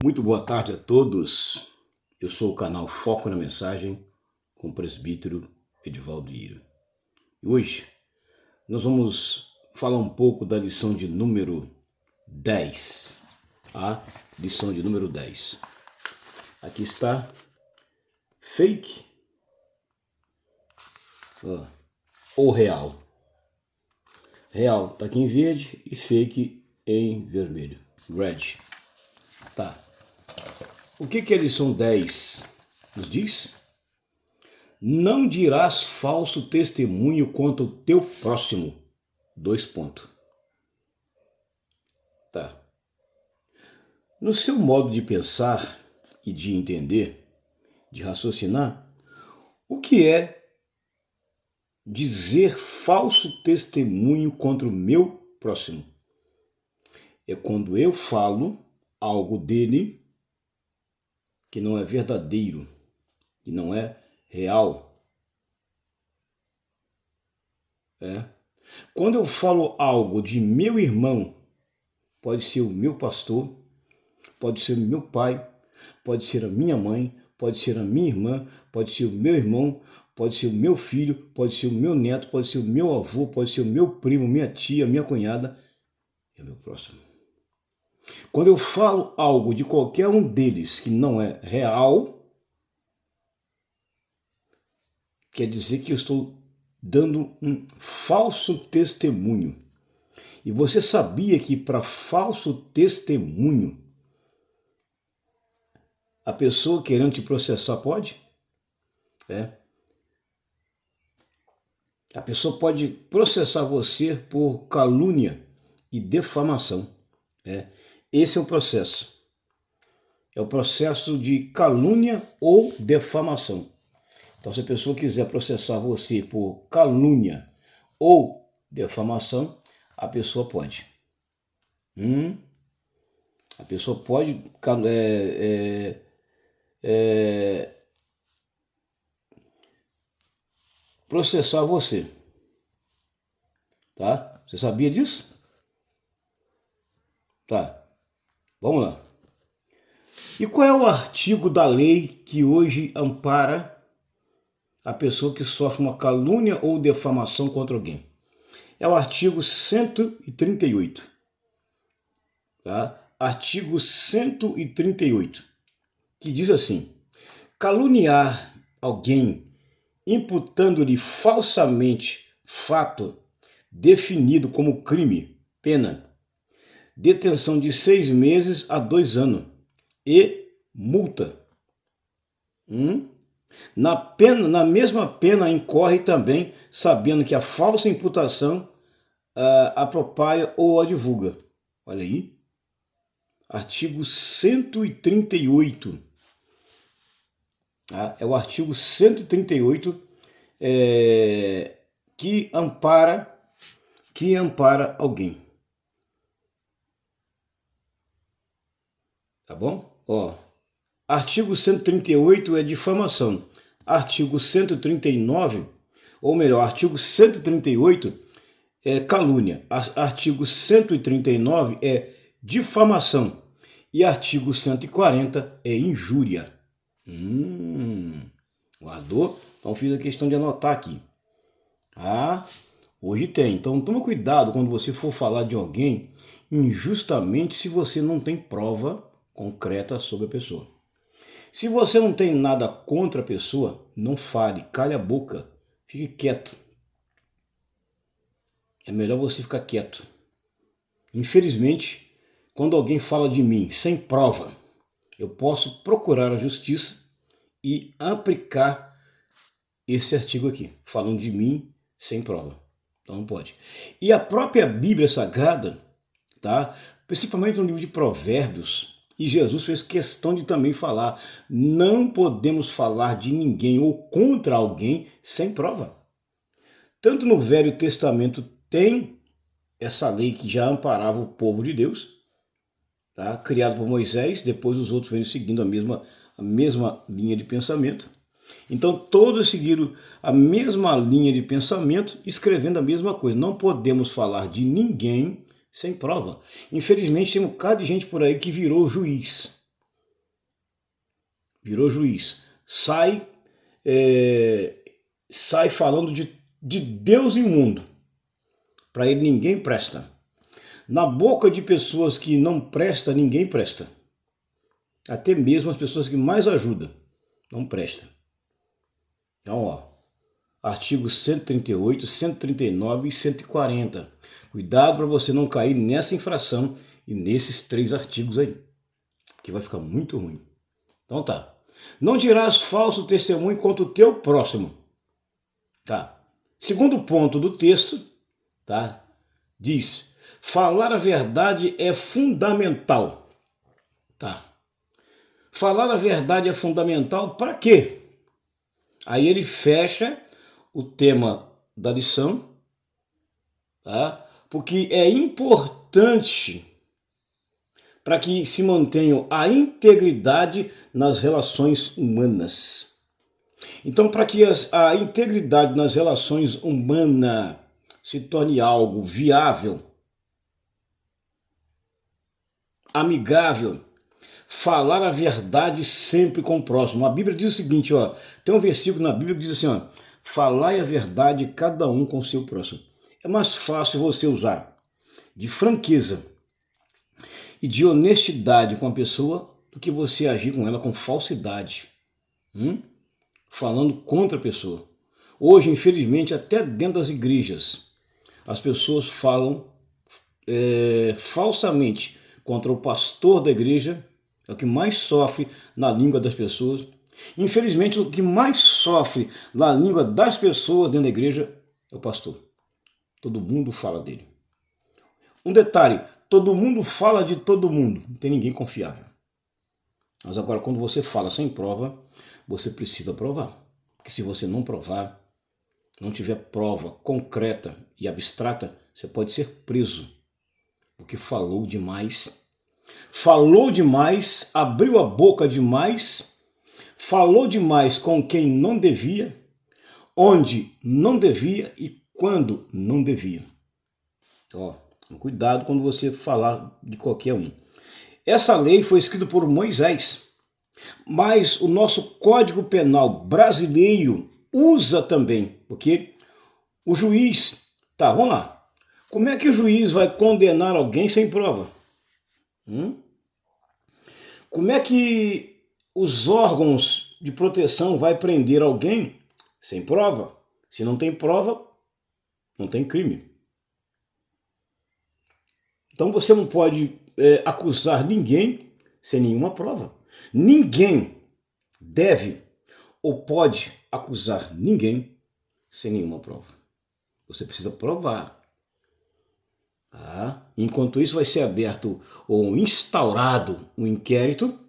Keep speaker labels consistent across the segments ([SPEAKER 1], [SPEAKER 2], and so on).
[SPEAKER 1] Muito boa tarde a todos. Eu sou o canal Foco na Mensagem com o presbítero Edivaldo Lira. E hoje nós vamos falar um pouco da lição de número 10. A lição de número 10. Aqui está fake ou real. Real está aqui em verde e fake em vermelho. Red. Tá. O que a lição 10 nos diz? Não dirás falso testemunho contra o teu próximo. 2 pontos. Tá. No seu modo de pensar e de entender, de raciocinar, o que é dizer falso testemunho contra o meu próximo? É quando eu falo algo dele que não é verdadeiro, que não é real. Quando eu falo algo de meu irmão, pode ser o meu pastor, pode ser o meu pai, pode ser a minha mãe, pode ser a minha irmã, pode ser o meu irmão, pode ser o meu filho, pode ser o meu neto, pode ser o meu avô, pode ser o meu primo, minha tia, minha cunhada, é o meu próximo. Quando eu falo algo de qualquer um deles que não é real, quer dizer que eu estou dando um falso testemunho. E você sabia que para falso testemunho, a pessoa querendo te processar pode? A pessoa pode processar você por calúnia e defamação. Esse é o processo. É o processo de calúnia ou defamação. Então, se a pessoa quiser processar você por calúnia ou defamação, a pessoa pode. A pessoa pode processar você. Tá? Você sabia disso? Tá. Vamos lá. E qual é o artigo da lei que hoje ampara a pessoa que sofre uma calúnia ou defamação contra alguém? É o artigo 138. Tá? Artigo 138, que diz assim: caluniar alguém imputando-lhe falsamente fato definido como crime, pena detenção de 6 meses a 2 anos e multa. Na mesma pena incorre também sabendo que a falsa imputação apropria ou a divulga. Olha aí. Artigo 138. É o artigo 138 que ampara alguém. Tá bom? Artigo 138 é difamação. Artigo 139, ou melhor, artigo 138 é calúnia. Artigo 139 é difamação. E artigo 140 é injúria. Guardou? Então fiz a questão de anotar aqui. Hoje tem. Então toma cuidado quando você for falar de alguém injustamente se você não tem prova concreta sobre a pessoa. Se você não tem nada contra a pessoa, não fale, cale a boca, fique quieto. É melhor você ficar quieto. Infelizmente, quando alguém fala de mim sem prova, eu posso procurar a justiça e aplicar esse artigo aqui, falando de mim sem prova. Então não pode. E a própria Bíblia Sagrada, tá? Principalmente no livro de Provérbios, e Jesus fez questão de também falar, não podemos falar de ninguém ou contra alguém sem prova. Tanto no Velho Testamento tem essa lei que já amparava o povo de Deus, tá? Criado por Moisés, depois os outros vêm seguindo a mesma linha de pensamento. Então todos seguiram a mesma linha de pensamento, escrevendo a mesma coisa. Não podemos falar de ninguém sem prova. Infelizmente tem um bocado de gente por aí que virou juiz. virou juiz, sai falando de Deus e o mundo. Para ele ninguém presta. Na boca de pessoas que não presta, ninguém presta. Até mesmo as pessoas que mais ajudam, não presta. Então, ó, artigos 138, 139 e 140. Cuidado para você não cair nessa infração e nesses 3 artigos aí, que vai ficar muito ruim. Então tá. Não dirás falso testemunho contra o teu próximo. Tá. Segundo ponto do texto, tá? Diz: falar a verdade é fundamental. Tá. Falar a verdade é fundamental para quê? Aí ele fecha o tema da lição, tá? Porque é importante para que se mantenha a integridade nas relações humanas. Então, para que a integridade nas relações humanas se torne algo viável, amigável, falar a verdade sempre com o próximo. A Bíblia diz o seguinte, ó, tem um versículo na Bíblia que diz assim, ó, falai a verdade cada um com o seu próximo. É mais fácil você usar de franqueza e de honestidade com a pessoa do que você agir com ela com falsidade, falando contra a pessoa. Hoje, infelizmente, até dentro das igrejas, as pessoas falam falsamente contra o pastor da igreja. É o que mais sofre na língua das pessoas. Infelizmente, o que mais sofre na língua das pessoas dentro da igreja é o pastor. Todo mundo fala dele. Um detalhe, todo mundo fala de todo mundo, não tem ninguém confiável. Mas agora, quando você fala sem prova, você precisa provar. Porque se você não provar, não tiver prova concreta e abstrata, você pode ser preso. Porque falou demais. Falou demais, abriu a boca demais, falou demais com quem não devia, onde não devia e quando não devia. Ó, cuidado quando você falar de qualquer um. Essa lei foi escrita por Moisés, mas o nosso Código Penal brasileiro usa também, porque o juiz, tá, vamos lá, como é que o juiz vai condenar alguém sem prova? Como é que os órgãos de proteção vai prender alguém sem prova? Se não tem prova, não tem crime. Então você não pode acusar ninguém sem nenhuma prova. Ninguém deve ou pode acusar ninguém sem nenhuma prova. Você precisa provar. Enquanto isso, vai ser aberto ou instaurado um inquérito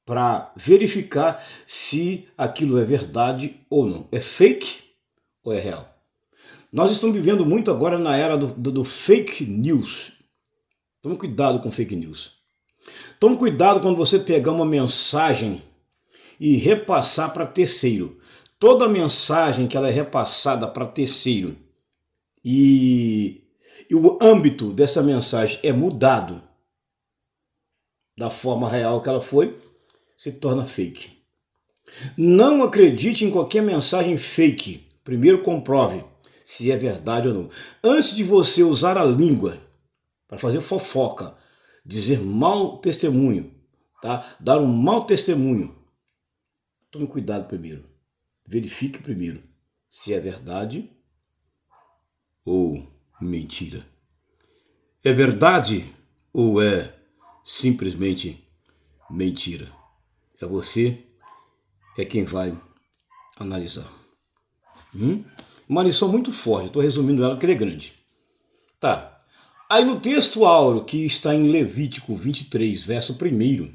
[SPEAKER 1] para verificar se aquilo é verdade ou não. É fake ou é real? Nós estamos vivendo muito agora na era do fake news. Tome cuidado com fake news. Tome cuidado quando você pegar uma mensagem e repassar para terceiro. Toda mensagem que ela é repassada para terceiro e o âmbito dessa mensagem é mudado da forma real que ela foi, se torna fake. Não acredite em qualquer mensagem fake. Primeiro comprove se é verdade ou não. Antes de você usar a língua para fazer fofoca, dizer mau testemunho, tá? Dar um mau testemunho, tome cuidado primeiro. Verifique primeiro se é verdade ou mentira. É verdade ou é simplesmente mentira? É você, é quem vai analisar. Uma lição muito forte, estou resumindo ela porque ela é grande. Tá. Aí no texto áureo que está em Levítico 23, verso 1,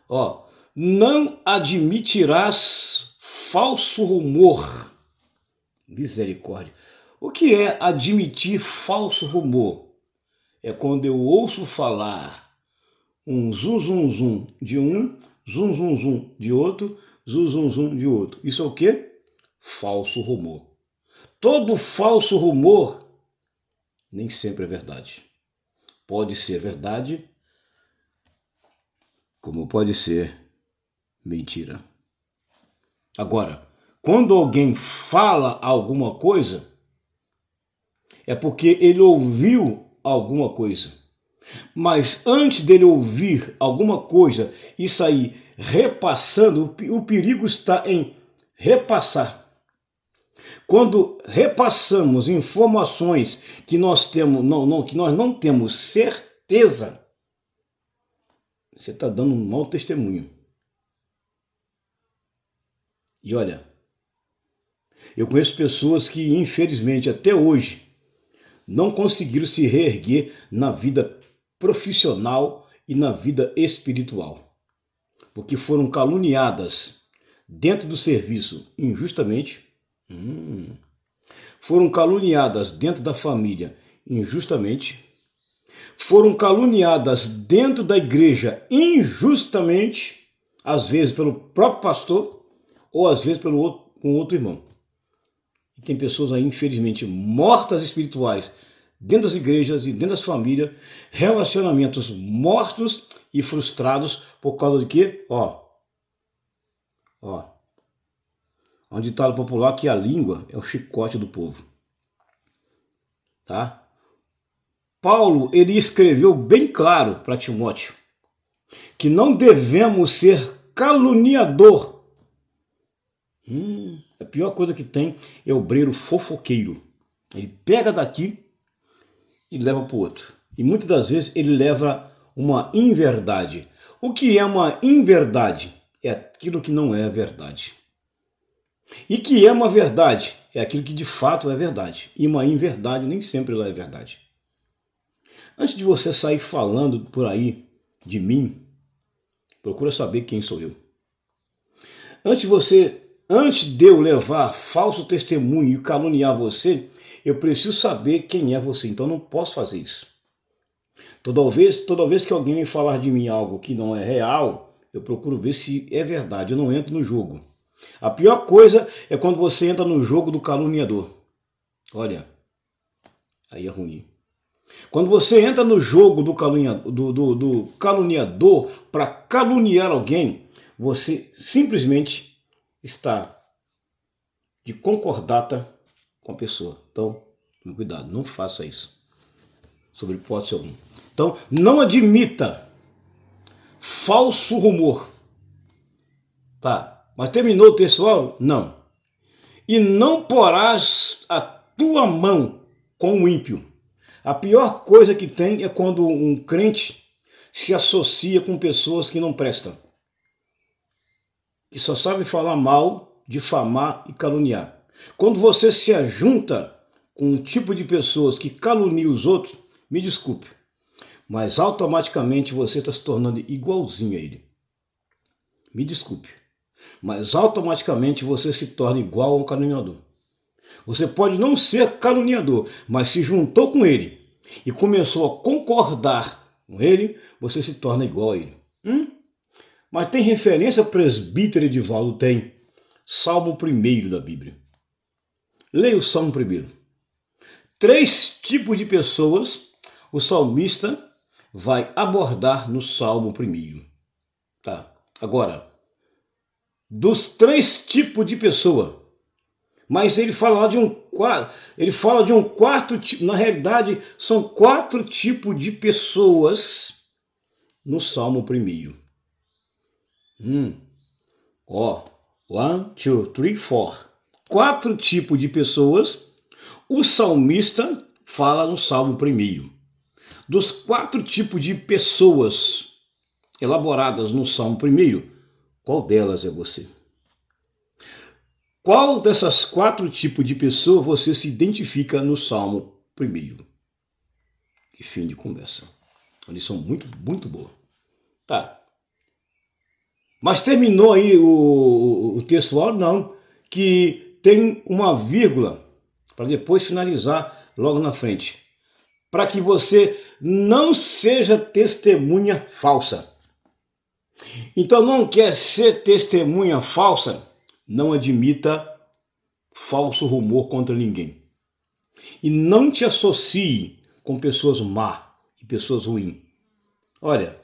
[SPEAKER 1] ó, não admitirás falso rumor. Misericórdia. O que é admitir falso rumor? É quando eu ouço falar um zum zum zum de um, zum zum zum de outro, zum zum zum de outro. Isso é o quê? Falso rumor. Todo falso rumor nem sempre é verdade. Pode ser verdade, como pode ser mentira. Agora, quando alguém fala alguma coisa, é porque ele ouviu alguma coisa. Mas antes dele ouvir alguma coisa e sair repassando, o perigo está em repassar. Quando repassamos informações que nós não temos certeza, você está dando um mau testemunho. E olha, eu conheço pessoas que, infelizmente, até hoje, não conseguiram se reerguer na vida profissional e na vida espiritual, porque foram caluniadas dentro do serviço injustamente, foram caluniadas dentro da família injustamente, foram caluniadas dentro da igreja injustamente, às vezes pelo próprio pastor ou às vezes com outro irmão. E tem pessoas aí, infelizmente, mortas espirituais dentro das igrejas e dentro das famílias, relacionamentos mortos e frustrados por causa de quê? Um ditado popular que a língua é o chicote do povo. Tá? Paulo, ele escreveu bem claro para Timóteo que não devemos ser caluniador. A pior coisa que tem é o obreiro fofoqueiro. Ele pega daqui e leva para o outro. E muitas das vezes ele leva uma inverdade. O que é uma inverdade? É aquilo que não é verdade. E que é uma verdade? É aquilo que de fato é verdade. E uma inverdade nem sempre ela é verdade. Antes de você sair falando por aí de mim, procura saber quem sou eu. Antes de eu levar falso testemunho e caluniar você, eu preciso saber quem é você. Então eu não posso fazer isso. Toda vez que alguém me falar de mim algo que não é real, eu procuro ver se é verdade. Eu não entro no jogo. A pior coisa é quando você entra no jogo do caluniador. Olha, aí é ruim. Quando você entra no jogo do caluniador para caluniar alguém, você simplesmente está de concordata com a pessoa. Então, tome cuidado, não faça isso, sobre hipótese alguma. Então, não admita falso rumor. Tá, mas terminou o texto? Não. E não porás a tua mão com o ímpio. A pior coisa que tem é quando um crente se associa com pessoas que não prestam, que só sabem falar mal, difamar e caluniar. Quando você se ajunta com um tipo de pessoas que calunia os outros, me desculpe, mas automaticamente você está se tornando igualzinho a ele. Me desculpe, mas automaticamente você se torna igual a um caluniador. Você pode não ser caluniador, mas se juntou com ele e começou a concordar com ele, você se torna igual a ele. Mas tem referência, presbítero Edivaldo? Tem. Salmo 1 da Bíblia. Leia o Salmo 1. 3 tipos de pessoas o salmista vai abordar no Salmo 1. Tá. Agora, dos 3 tipos de pessoa, mas ele fala de um quarto tipo. Na realidade, são 4 tipos de pessoas no Salmo 1. 1, 2, 3, 4. 4 tipos de pessoas o salmista fala no Salmo 1. Dos 4 tipos de pessoas elaboradas no Salmo 1, qual delas é você? Qual dessas 4 tipos de pessoa você se identifica no Salmo 1? E fim de conversa. Uma lição muito, muito boa. Tá. Mas terminou aí o textual? Não. Que tem uma vírgula para depois finalizar logo na frente. Para que você não seja testemunha falsa. Então não quer ser testemunha falsa? Não admita falso rumor contra ninguém. E não te associe com pessoas má e pessoas ruins. Olha,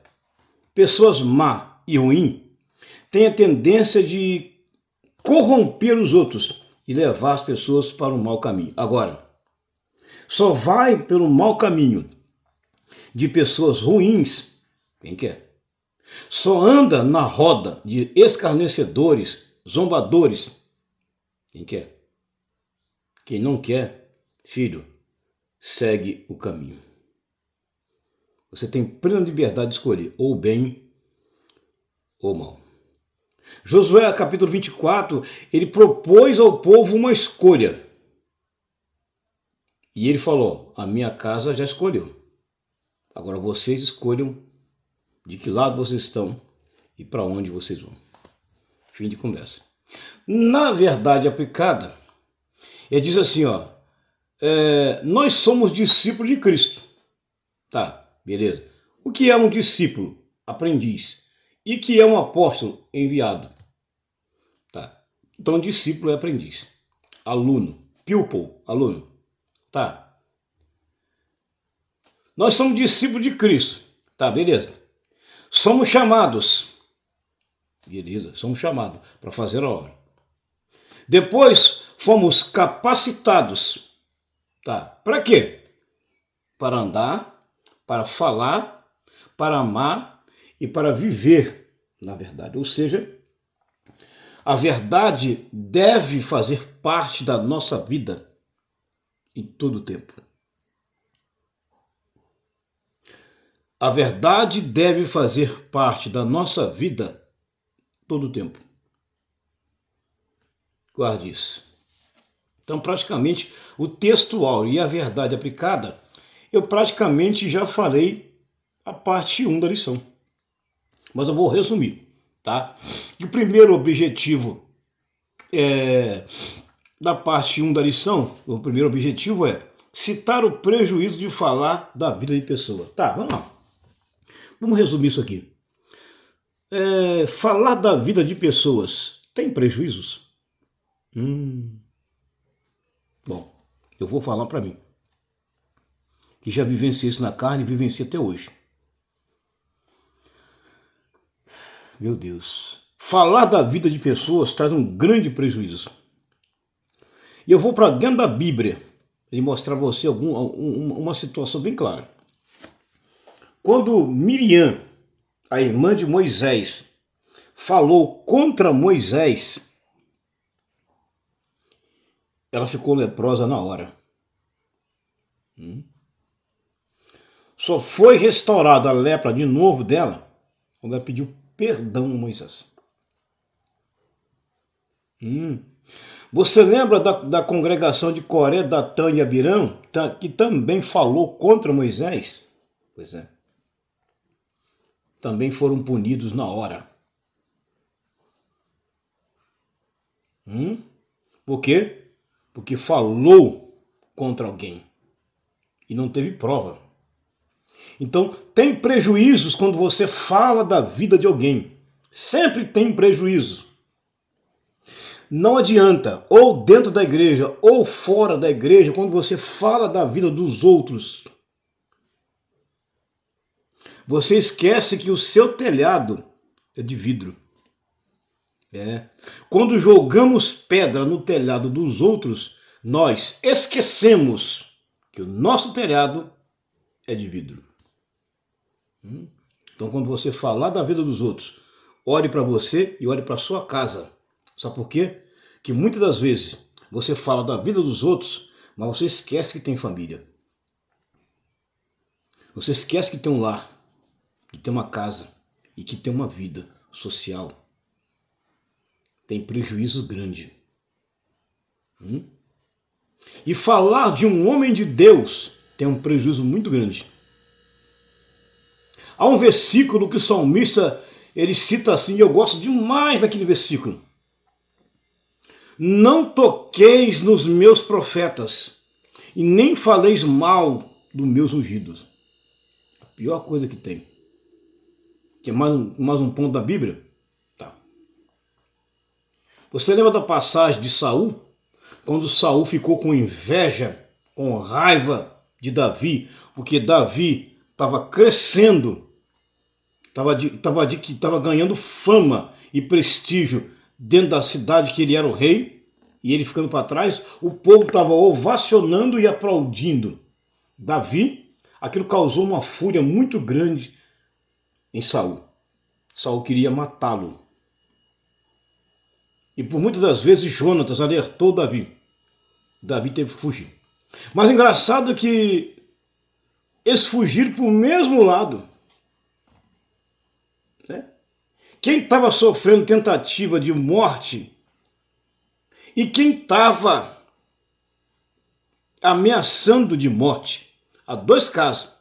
[SPEAKER 1] pessoas má e ruins tem a tendência de corromper os outros e levar as pessoas para um mau caminho. Agora, só vai pelo mau caminho de pessoas ruins quem quer. Só anda na roda de escarnecedores, zombadores quem quer. Quem não quer, filho, segue o caminho. Você tem plena liberdade de escolher ou o bem ou o mal. Josué, capítulo 24, ele propôs ao povo uma escolha. E ele falou, a minha casa já escolheu. Agora vocês escolham de que lado vocês estão e para onde vocês vão. Fim de conversa. Na verdade aplicada, ele diz assim, nós somos discípulos de Cristo. Tá, beleza. O que é um discípulo? Aprendiz. E que é um apóstolo enviado? Tá. Então discípulo é aprendiz. Aluno. Pupil, aluno. Tá. Nós somos discípulos de Cristo. Tá, beleza. Somos chamados. Beleza, somos chamados para fazer a obra. Depois fomos capacitados. Tá. Para quê? Para andar, para falar, para amar e para viver na verdade. Ou seja, a verdade deve fazer parte da nossa vida em todo o tempo. A verdade deve fazer parte da nossa vida todo o tempo. Guarde isso. Então, praticamente, o textual e a verdade aplicada, eu praticamente já falei a parte 1 da lição. Mas eu vou resumir, tá? E o primeiro objetivo da parte 1 da lição, o primeiro objetivo é citar o prejuízo de falar da vida de pessoa. Tá, vamos lá. Vamos resumir isso aqui. Falar da vida de pessoas tem prejuízos? Bom, eu vou falar para mim, que já vivenciei isso na carne e vivenciei até hoje. Meu Deus. Falar da vida de pessoas traz um grande prejuízo. E eu vou para dentro da Bíblia e mostrar para você uma situação bem clara. Quando Miriam, a irmã de Moisés, falou contra Moisés, ela ficou leprosa na hora. Só foi restaurada a lepra de novo dela quando ela pediu perdão a Moisés. Você lembra da congregação de Coré, Datã e Abirão, que também falou contra Moisés? Pois é. Também foram punidos na hora. Por quê? Porque falou contra alguém e não teve prova. Então, tem prejuízos quando você fala da vida de alguém. Sempre tem prejuízo. Não adianta, ou dentro da igreja, ou fora da igreja, quando você fala da vida dos outros, você esquece que o seu telhado é de vidro. Quando jogamos pedra no telhado dos outros, nós esquecemos que o nosso telhado é de vidro. Então, quando você falar da vida dos outros, olhe para você e olhe para sua casa. Sabe por quê? Que muitas das vezes você fala da vida dos outros, mas você esquece que tem família. Você esquece que tem um lar, que tem uma casa e que tem uma vida social. Tem prejuízo grande. E falar de um homem de Deus tem um prejuízo muito grande. Há um versículo que o salmista ele cita assim, e eu gosto demais daquele versículo. Não toqueis nos meus profetas, e nem faleis mal dos meus ungidos. A pior coisa que tem. Que é mais um ponto da Bíblia? Tá. Você lembra da passagem de Saul? Quando Saul ficou com inveja, com raiva de Davi, porque Davi estava crescendo Estava ganhando fama e prestígio dentro da cidade que ele era o rei, e ele ficando para trás, o povo estava ovacionando e aplaudindo Davi. Aquilo causou uma fúria muito grande em Saul. Saul queria matá-lo. E por muitas das vezes Jonatas alertou Davi. Davi teve que fugir. Mas engraçado é que eles fugiram para o mesmo lado. Né? Quem estava sofrendo tentativa de morte e quem estava ameaçando de morte. Há dois casos.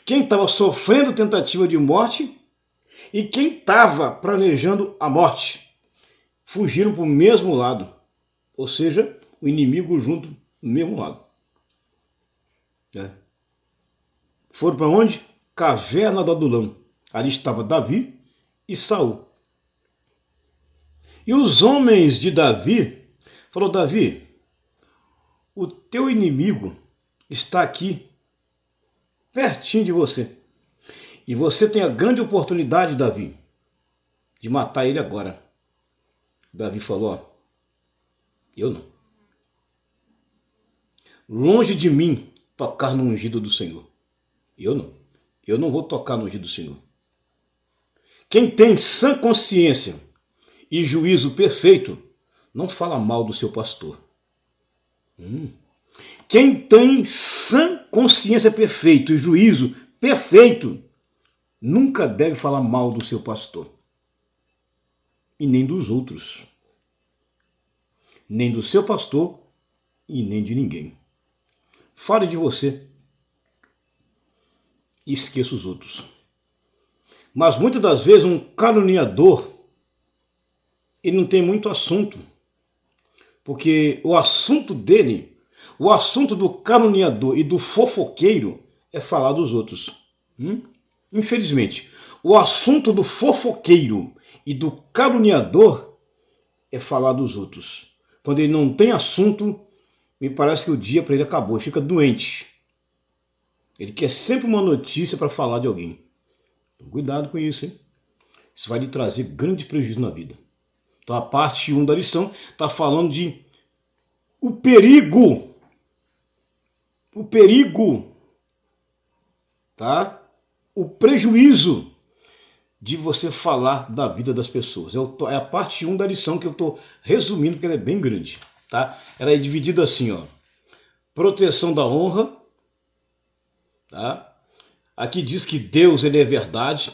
[SPEAKER 1] Quem estava sofrendo tentativa de morte e quem estava planejando a morte. Fugiram para o mesmo lado. Ou seja, o inimigo junto no mesmo lado. Foram para onde? Caverna do Adulão. Ali estava Davi e Saul. E os homens de Davi falaram: Davi, o teu inimigo está aqui, pertinho de você. E você tem a grande oportunidade, Davi, de matar ele agora. Davi falou: ó, eu não. Longe de mim tocar no ungido do Senhor. Eu não. Eu não vou tocar no ungido do Senhor. Quem tem sã consciência e juízo perfeito não fala mal do seu pastor. Quem tem sã consciência perfeita e juízo perfeito nunca deve falar mal do seu pastor. E nem dos outros. Nem do seu pastor e nem de ninguém. Fale de você e esqueça os outros. Mas muitas das vezes um caluniador, ele não tem muito assunto. Porque o assunto dele, o assunto do caluniador e do fofoqueiro é falar dos outros. Infelizmente, o assunto do fofoqueiro e do caluniador é falar dos outros. Quando ele não tem assunto, me parece que o dia para ele acabou, ele fica doente. Ele quer sempre uma notícia para falar de alguém. Então, cuidado com isso, hein? Isso vai lhe trazer grande prejuízo na vida. Então a parte 1 da lição está falando de o perigo, tá? O prejuízo de você falar da vida das pessoas. É a parte 1 da lição que eu estou resumindo, porque ela é bem grande. Tá? Ela é dividida assim, ó. Proteção da honra. Tá? Aqui diz que Deus, ele é verdade.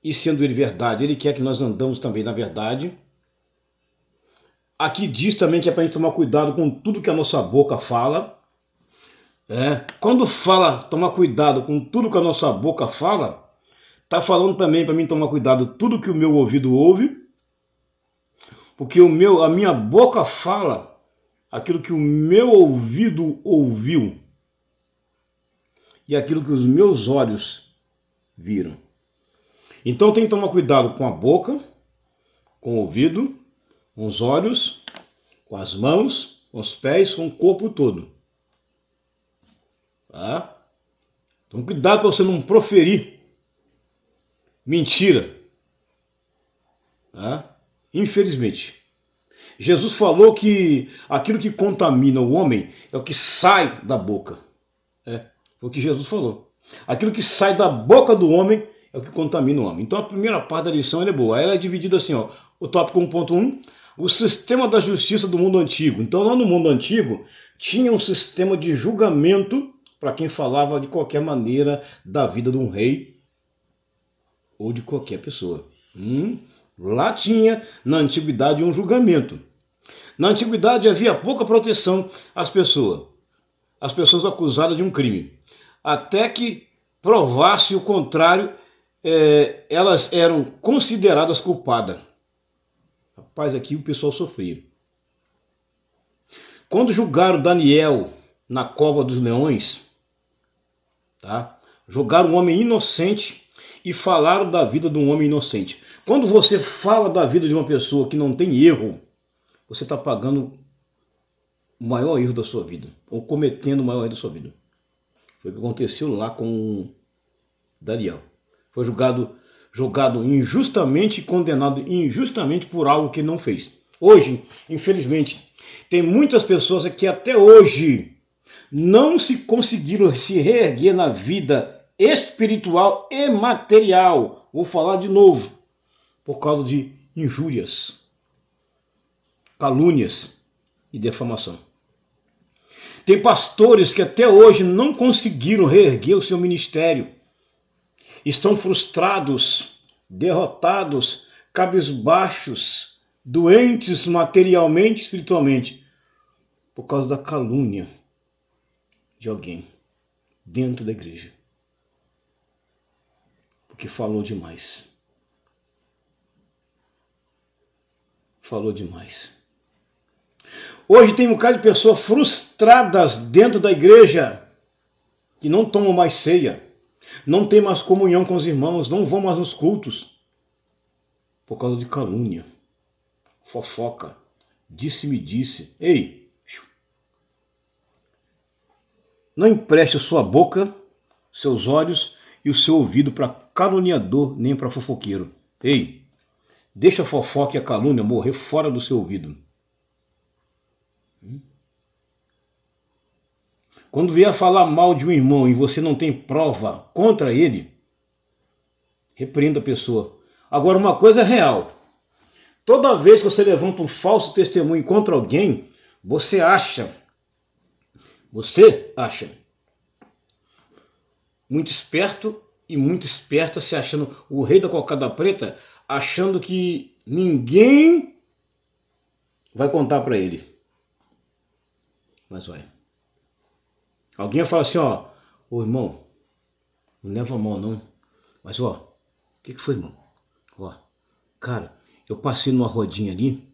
[SPEAKER 1] E sendo ele verdade, ele quer que nós andamos também na verdade. Aqui diz também que é para a gente tomar cuidado com tudo que a nossa boca fala. Quando fala tomar cuidado com tudo que a nossa boca fala, está falando também para mim tomar cuidado com tudo que o meu ouvido ouve. Porque a minha boca fala aquilo que o meu ouvido ouviu e aquilo que os meus olhos viram. Então tem que tomar cuidado com a boca, com o ouvido, com os olhos, com as mãos, com os pés, com o corpo todo. Tá? Então cuidado para você não proferir mentira. Tá? Infelizmente. Jesus falou que aquilo que contamina o homem é o que sai da boca. Foi o que Jesus falou. Aquilo que sai da boca do homem é o que contamina o homem. Então a primeira parte da lição é boa. Ela é dividida assim, ó. O tópico 1.1, o sistema da justiça do mundo antigo. Então lá no mundo antigo tinha um sistema de julgamento para quem falava de qualquer maneira da vida de um rei ou de qualquer pessoa. Lá tinha, na antiguidade, um julgamento. Na antiguidade havia pouca proteção às pessoas acusadas de um crime. Até que provasse o contrário, elas eram consideradas culpadas. Rapaz, aqui o pessoal sofria. Quando julgaram Daniel na cova dos leões, tá? Julgaram um homem inocente e falaram da vida de um homem inocente. Quando você fala da vida de uma pessoa que não tem erro, você está pagando o maior erro da sua vida, ou cometendo o maior erro da sua vida. Foi o que aconteceu lá com Daniel. Foi julgado julgado injustamente e condenado injustamente por algo que não fez. Hoje, infelizmente, tem muitas pessoas que até hoje não se conseguiram se reerguer na vida espiritual e material. Vou falar de novo, por causa de injúrias, calúnias e defamação. Tem pastores que até hoje não conseguiram reerguer o seu ministério. Estão frustrados, derrotados, cabisbaixos, doentes materialmente e espiritualmente, por causa da calúnia de alguém dentro da igreja. Porque falou demais. Falou demais. Hoje tem um bocado de pessoas frustradas dentro da igreja que não tomam mais ceia, não tem mais comunhão com os irmãos, não vão mais nos cultos por causa de calúnia, fofoca, disse-me-disse. Ei, não empreste sua boca, seus olhos e o seu ouvido para caluniador nem para fofoqueiro. Ei, deixa a fofoca e a calúnia morrer fora do seu ouvido. Quando vier falar mal de um irmão e você não tem prova contra ele, repreenda a pessoa. Agora, uma coisa é real. Toda vez que você levanta um falso testemunho contra alguém, você acha, muito esperto e muito esperta, se achando o rei da cocada preta, achando que ninguém vai contar para ele. Mas vai. Alguém fala assim, ô irmão, não leva mal não, mas o que foi, irmão? Cara, eu passei numa rodinha ali,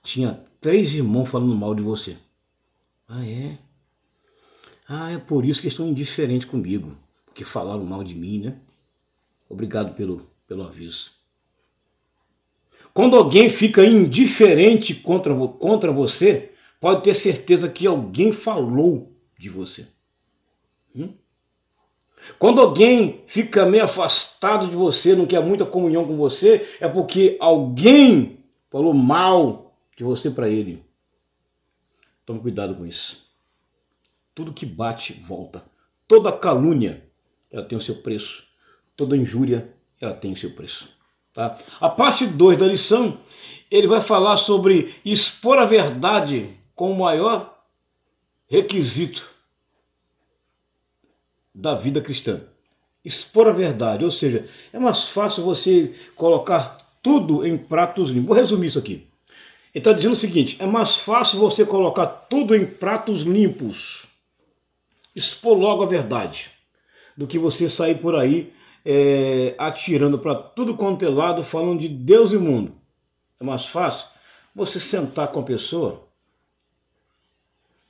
[SPEAKER 1] tinha 3 irmãos falando mal de você. Ah, é? Ah, é por isso que estão indiferentes comigo, porque falaram mal de mim, né? Obrigado pelo aviso. Quando alguém fica indiferente contra você, pode ter certeza que alguém falou de você. Quando alguém fica meio afastado de você, não quer muita comunhão com você, é porque alguém falou mal de você para ele. Tome cuidado com isso. Tudo que bate, volta. Toda calúnia, ela tem o seu preço. Toda injúria, ela tem o seu preço. Tá? A parte 2 da lição, ele vai falar sobre expor a verdade como maior requisito da vida cristã. Expor a verdade, ou seja, é mais fácil você colocar tudo em pratos limpos. Vou resumir isso aqui. Ele está dizendo o seguinte, é mais fácil você colocar tudo em pratos limpos, expor logo a verdade, do que você sair por aí atirando para tudo quanto é lado, falando de Deus e mundo. É mais fácil você sentar com a pessoa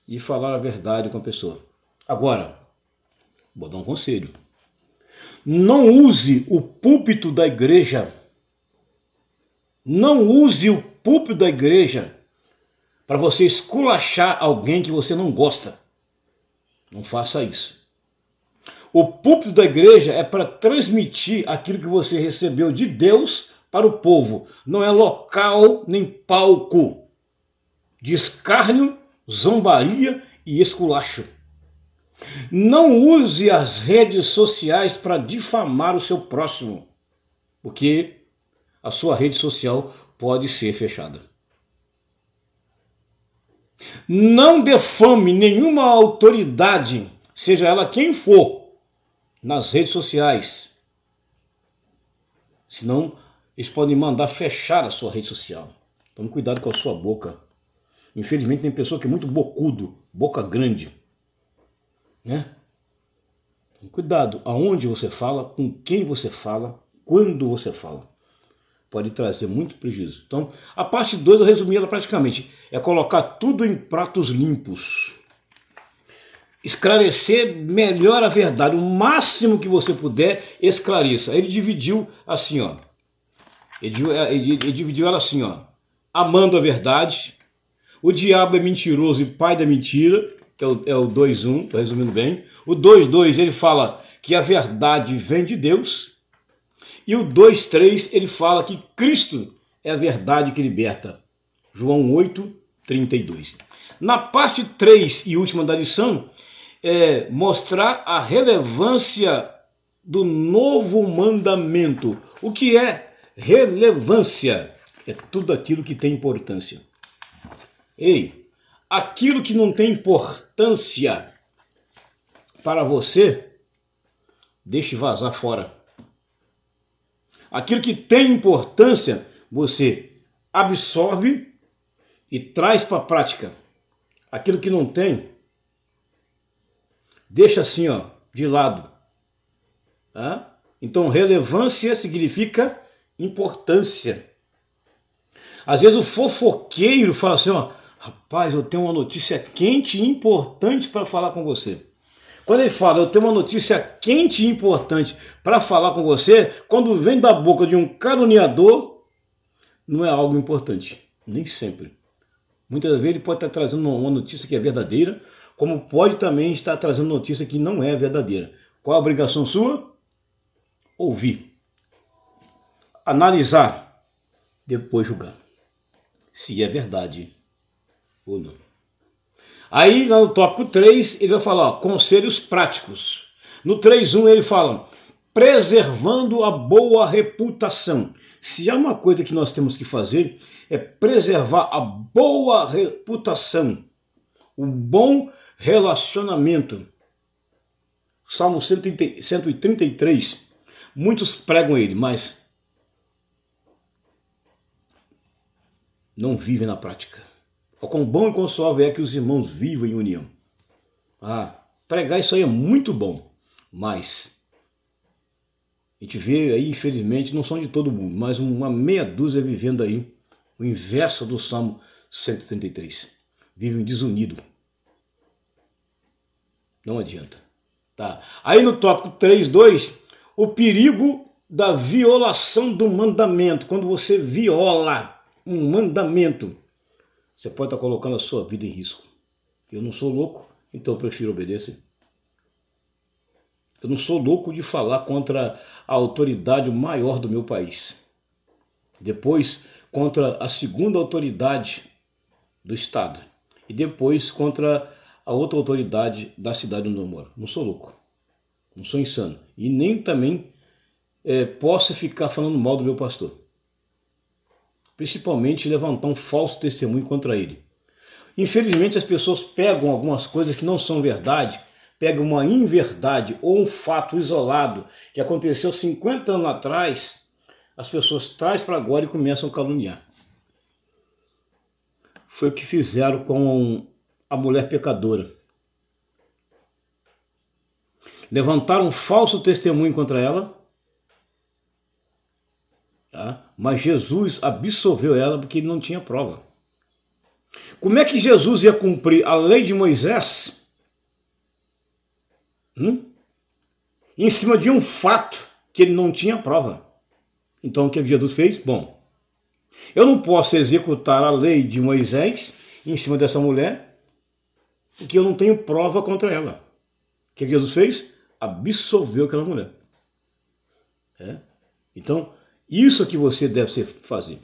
[SPEAKER 1] e falar a verdade com a pessoa. Agora, vou dar um conselho. Não use o púlpito da igreja. Não use o púlpito da igreja para você esculachar alguém que você não gosta. Não faça isso. O púlpito da igreja é para transmitir aquilo que você recebeu de Deus para o povo. Não é local nem palco de escárnio, zombaria e esculacho. Não use as redes sociais para difamar o seu próximo, porque a sua rede social pode ser fechada. Não defame nenhuma autoridade, seja ela quem for, nas redes sociais. Senão, eles podem mandar fechar a sua rede social. Tome cuidado com a sua boca. Infelizmente, tem pessoa que é muito bocudo, boca grande. Né? Cuidado aonde você fala, com quem você fala, quando você fala. Pode trazer muito prejuízo. Então, a parte 2 eu resumi ela praticamente. É colocar tudo em pratos limpos. Esclarecer melhor a verdade. O máximo que você puder, esclareça. Ele dividiu assim, Ele dividiu ela assim, amando a verdade. O diabo é mentiroso e pai da mentira, que é o 2.1, estou resumindo bem. O 2.2 ele fala que a verdade vem de Deus. E o 2:3 ele fala que Cristo é a verdade que liberta. João 8:32. Na parte 3 e última da lição, é mostrar a relevância do novo mandamento. O que é relevância? É tudo aquilo que tem importância. Ei, aquilo que não tem importância para você, deixe vazar fora. Aquilo que tem importância, você absorve e traz para a prática. Aquilo que não tem, deixa assim, ó, de lado. Tá? Então, relevância significa importância. Às vezes o fofoqueiro fala assim, ó, rapaz, eu tenho uma notícia quente e importante para falar com você. Quando ele fala, eu tenho uma notícia quente e importante para falar com você, quando vem da boca de um caluniador, não é algo importante. Nem sempre. Muitas vezes ele pode estar trazendo uma notícia que é verdadeira, como pode também estar trazendo notícia que não é verdadeira. Qual a obrigação sua? Ouvir. Analisar. Depois julgar. Se é verdade ou não. Aí, no tópico 3, ele vai falar, ó, conselhos práticos. No 3.1 ele fala, preservando a boa reputação. Se há uma coisa que nós temos que fazer, é preservar a boa reputação, o bom relacionamento. Salmo 133, muitos pregam ele, mas não vivem na prática. O quão bom e quão suave é que os irmãos vivam em união. Pregar isso aí é muito bom, mas a gente vê aí, infelizmente, não são de todo mundo, mas uma meia dúzia vivendo aí o inverso do Salmo 133. Vivem desunido. Não adianta. Tá. Aí no tópico 3.2, o perigo da violação do mandamento. Quando você viola um mandamento, você pode estar colocando a sua vida em risco. Eu não sou louco, então eu prefiro obedecer. Eu não sou louco de falar contra a autoridade maior do meu país. Depois, contra a segunda autoridade do estado. E depois, contra a outra autoridade da cidade onde eu moro. Não sou louco. Não sou insano. E nem também posso ficar falando mal do meu pastor. Principalmente levantar um falso testemunho contra ele. Infelizmente as pessoas pegam algumas coisas que não são verdade, pegam uma inverdade ou um fato isolado que aconteceu 50 anos atrás, as pessoas trazem para agora e começam a caluniar. Foi o que fizeram com a mulher pecadora. Levantaram um falso testemunho contra ela, tá? Mas Jesus absolveu ela porque ele não tinha prova. Como é que Jesus ia cumprir a lei de Moisés em cima de um fato que ele não tinha prova? Então o que Jesus fez? Bom, eu não posso executar a lei de Moisés em cima dessa mulher porque eu não tenho prova contra ela. O que Jesus fez? Absolveu aquela mulher. Então, isso que você deve fazer.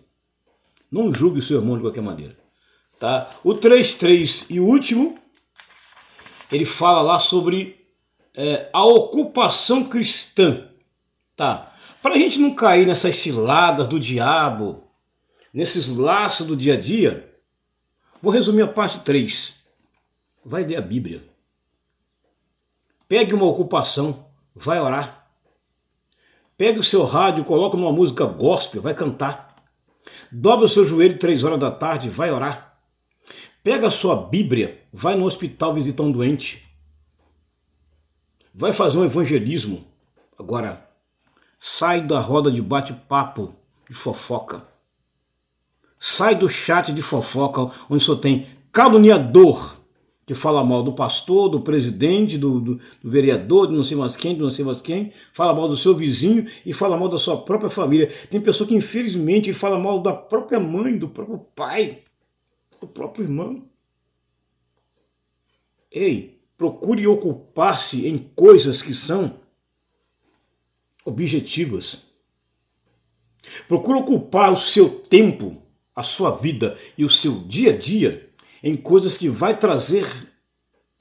[SPEAKER 1] Não julgue o seu irmão de qualquer maneira. Tá? O 3.3 e o último, ele fala lá sobre a ocupação cristã. Tá? Para a gente não cair nessas ciladas do diabo, nesses laços do dia a dia, vou resumir a parte 3. Vai ler a Bíblia. Pegue uma ocupação, vai orar. Pegue o seu rádio, coloca numa música gospel, vai cantar. Dobra o seu joelho 3 horas da tarde, vai orar. Pega a sua Bíblia, vai no hospital visitar um doente. Vai fazer um evangelismo. Agora, sai da roda de bate-papo, de fofoca. Sai do chat de fofoca, onde só tem caluniador, que fala mal do pastor, do presidente, do vereador, de não sei mais quem, fala mal do seu vizinho e fala mal da sua própria família. Tem pessoa que, infelizmente, fala mal da própria mãe, do próprio pai, do próprio irmão. Ei, procure ocupar-se em coisas que são objetivas. Procura ocupar o seu tempo, a sua vida e o seu dia a dia em coisas que vai trazer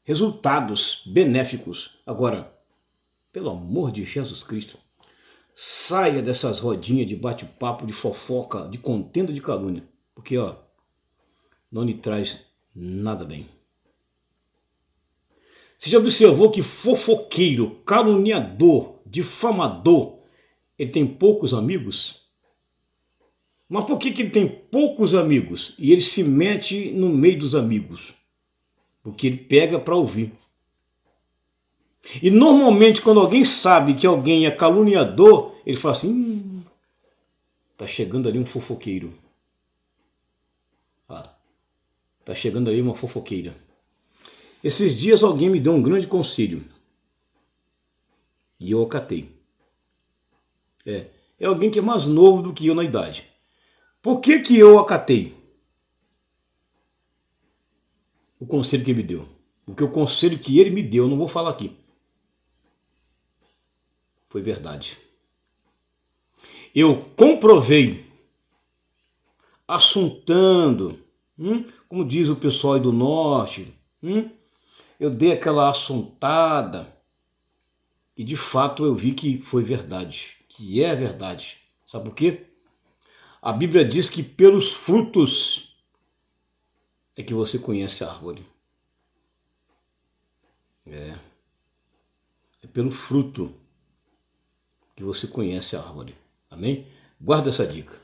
[SPEAKER 1] resultados benéficos. Agora, pelo amor de Jesus Cristo, saia dessas rodinhas de bate-papo, de fofoca, de contenda, de calúnia, porque não lhe traz nada bem. Você já observou que fofoqueiro, caluniador, difamador, ele tem poucos amigos? Mas por que ele tem poucos amigos e ele se mete no meio dos amigos? Porque ele pega para ouvir. E normalmente quando alguém sabe que alguém é caluniador, ele fala assim, tá chegando ali um fofoqueiro. Tá chegando ali uma fofoqueira. Esses dias alguém me deu um grande conselho. E eu acatei. É alguém que é mais novo do que eu na idade. Por que eu acatei o conselho que ele me deu? Porque o conselho que ele me deu, eu não vou falar aqui, foi verdade. Eu comprovei, assuntando, como diz o pessoal aí do norte, eu dei aquela assuntada e de fato eu vi que foi verdade, que é verdade. Sabe por quê? A Bíblia diz que pelos frutos é que você conhece a árvore. É pelo fruto que você conhece a árvore. Amém? Guarda essa dica.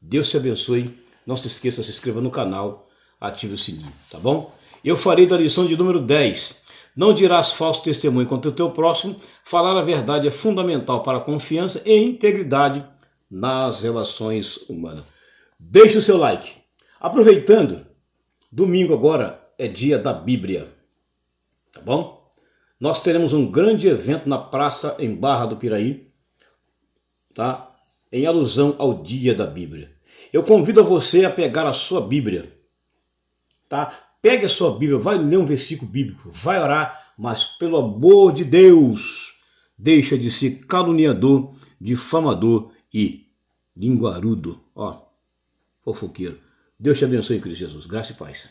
[SPEAKER 1] Deus te abençoe. Não se esqueça, se inscreva no canal, ative o sininho, tá bom? Eu farei da lição de número 10. Não dirás falso testemunho contra o teu próximo. Falar a verdade é fundamental para a confiança e integridade nas relações humanas. Deixe o seu like. Aproveitando, domingo agora é dia da Bíblia, tá bom? Nós teremos um grande evento na praça em Barra do Piraí, tá? Em alusão ao dia da Bíblia. Eu convido a você a pegar a sua Bíblia, tá? Pegue a sua Bíblia, vai ler um versículo bíblico, vai orar, mas pelo amor de Deus, deixa de ser caluniador, difamador e linguarudo, fofoqueiro. Deus te abençoe em Cristo Jesus. Graça e paz.